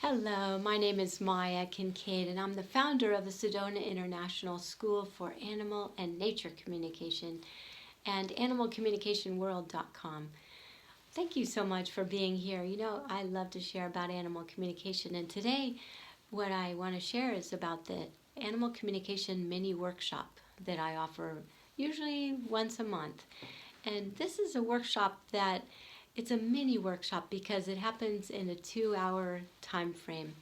Hello, my name is Maia Kincaid, and I'm the founder of the Sedona International School for Animal and Nature Communication and animalcommunicationworld.com. Thank you so much for being here. You know, I love to share about animal communication, and today what I want to share is about the animal communication mini workshop that I offer usually once a month. And this is a workshop that it's a mini workshop because it happens in a 2 hour time frame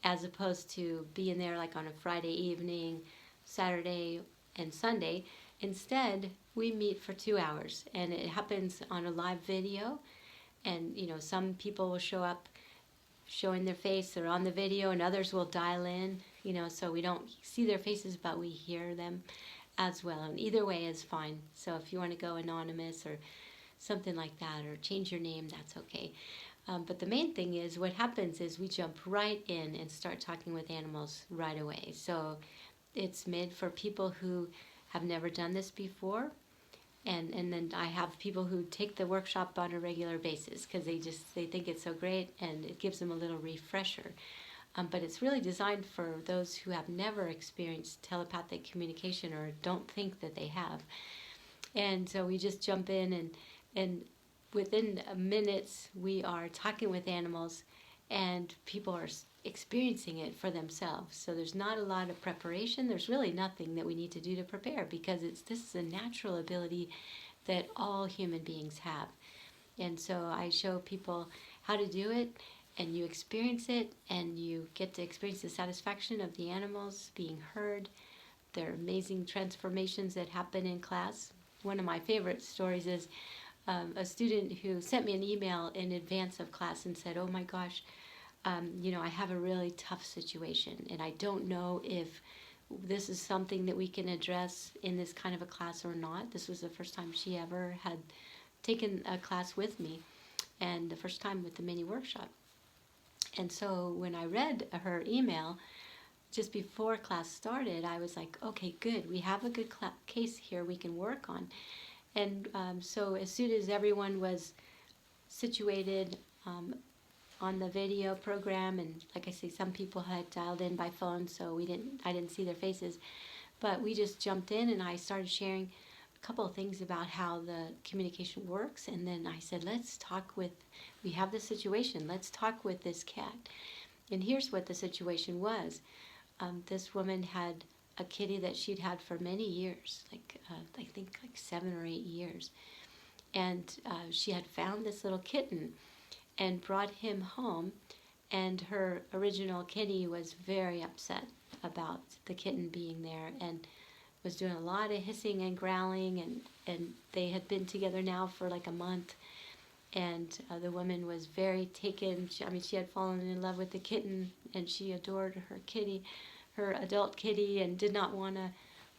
as opposed to being there like on a Friday evening, Saturday, and Sunday. Instead, we meet for 2 hours and it happens on a live video. And some people will show up showing their face or on the video, and others will dial in, so we don't see their faces, but we hear them as well. And either way is fine. So if you want to go anonymous or something like that, or change your name, that's okay. But the main thing is what happens is we jump right in and start talking with animals right away. So it's made for people who have never done this before. And then I have people who take the workshop on a regular basis because they think it's so great and it gives them a little refresher. But it's really designed for those who have never experienced telepathic communication or don't think that they have. And so we just jump in and within minutes we are talking with animals and people are experiencing it for themselves. So there's not a lot of preparation. There's really nothing that we need to do to prepare because this is a natural ability that all human beings have. And so I show people how to do it, and you experience it, and you get to experience the satisfaction of the animals being heard, their amazing transformations that happen in class. One of my favorite stories is a student who sent me an email in advance of class and said, "Oh my gosh, I have a really tough situation, and I don't know if this is something that we can address in this kind of a class or not." This was the first time she ever had taken a class with me, and the first time with the mini workshop. And so when I read her email just before class started, I was like, okay, good. We have a good case here we can work on. And so as soon as everyone was situated on the video program, and like I say, some people had dialed in by phone, so I didn't see their faces, but we just jumped in and I started sharing a couple of things about how the communication works. And then I said, we have this situation, let's talk with this cat. And here's what the situation was. This woman had a kitty that she'd had for many years, I think like 7 or 8 years. And she had found this little kitten and brought him home. And her original kitty was very upset about the kitten being there and was doing a lot of hissing and growling. And they had been together now for like a month. And the woman was very taken. She had fallen in love with the kitten, and she adored her adult kitty, and did not want to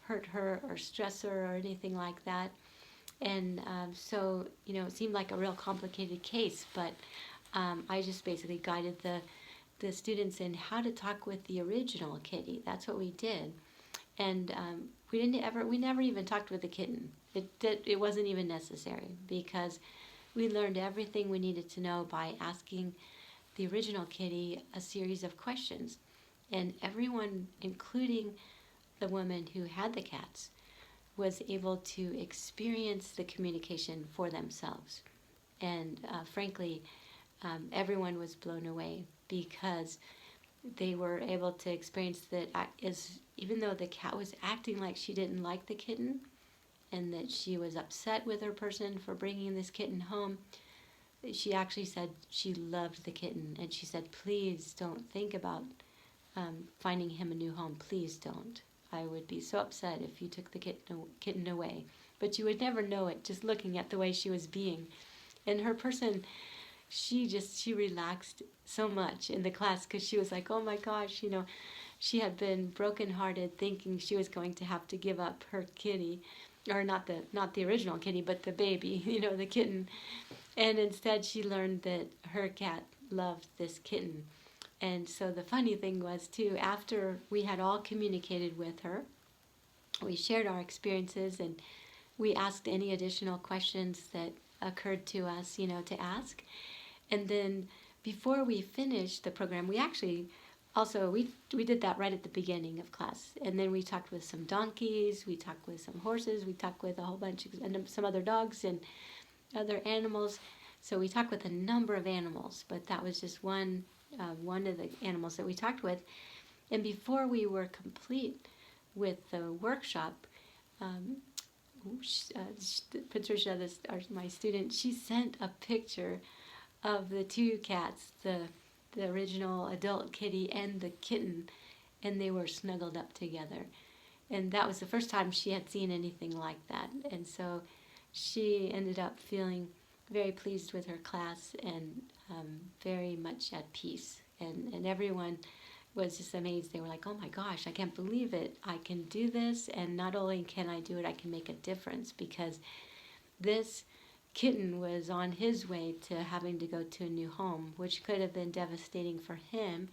hurt her or stress her or anything like that. And so, it seemed like a real complicated case, but I just basically guided the students in how to talk with the original kitty. That's what we did. And we never even talked with the kitten. It wasn't even necessary because we learned everything we needed to know by asking the original kitty a series of questions. And everyone, including the woman who had the cats, was able to experience the communication for themselves. And frankly, everyone was blown away because they were able to experience that even though the cat was acting like she didn't like the kitten and that she was upset with her person for bringing this kitten home, she actually said she loved the kitten. And she said, "Please don't think about finding him a new home. Please don't. I would be so upset if you took the kitten away." But you would never know it just looking at the way she was being. And her person, she relaxed so much in the class because she was like, oh my gosh, she had been brokenhearted thinking she was going to have to give up her kitty, or not the original kitty, but the baby, the kitten. And instead she learned that her cat loved this kitten. And so the funny thing was, too, after we had all communicated with her, we shared our experiences and we asked any additional questions that occurred to us, to ask. And then before we finished the program, we actually also we did that right at the beginning of class, and then we talked with some donkeys, we talked with some horses, we talked with a whole bunch of, and some other dogs and other animals. So we talked with a number of animals, but that was just one of the animals that we talked with. And before we were complete with the workshop, um, Patricia, my student, she sent a picture of the two cats, the original adult kitty and the kitten, and they were snuggled up together. And that was the first time she had seen anything like that. And so she ended up feeling very pleased with her class and very much at peace. And everyone was just amazed. They were like, oh my gosh, I can't believe it. I can do this. And not only can I do it, I can make a difference, because this kitten was on his way to having to go to a new home, which could have been devastating for him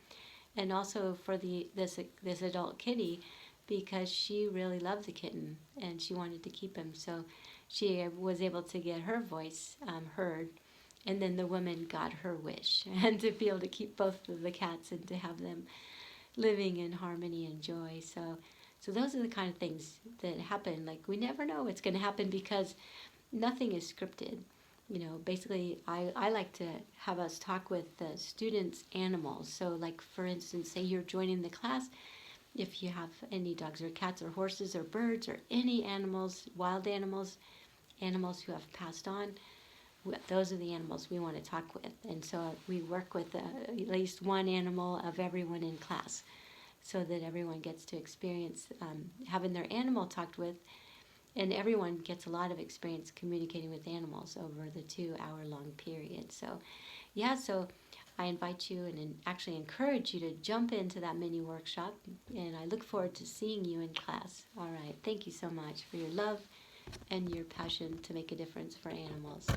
and also for this adult kitty, because she really loved the kitten and she wanted to keep him. So she was able to get her voice heard, and then the woman got her wish and to be able to keep both of the cats and to have them living in harmony and joy. So those are the kind of things that happen. Like, we never know what's going to happen because nothing is scripted. Basically, I like to have us talk with the students' animals. So, like, for instance, say you're joining the class, if you have any dogs or cats or horses or birds or any animals, wild animals, animals who have passed on, those are the animals we want to talk with. And so we work with at least one animal of everyone in class, so that everyone gets to experience having their animal talked with, and everyone gets a lot of experience communicating with animals over the 2-hour-long period. So I invite you and actually encourage you to jump into that mini workshop, and I look forward to seeing you in class. All right, thank you so much for your love and your passion to make a difference for animals.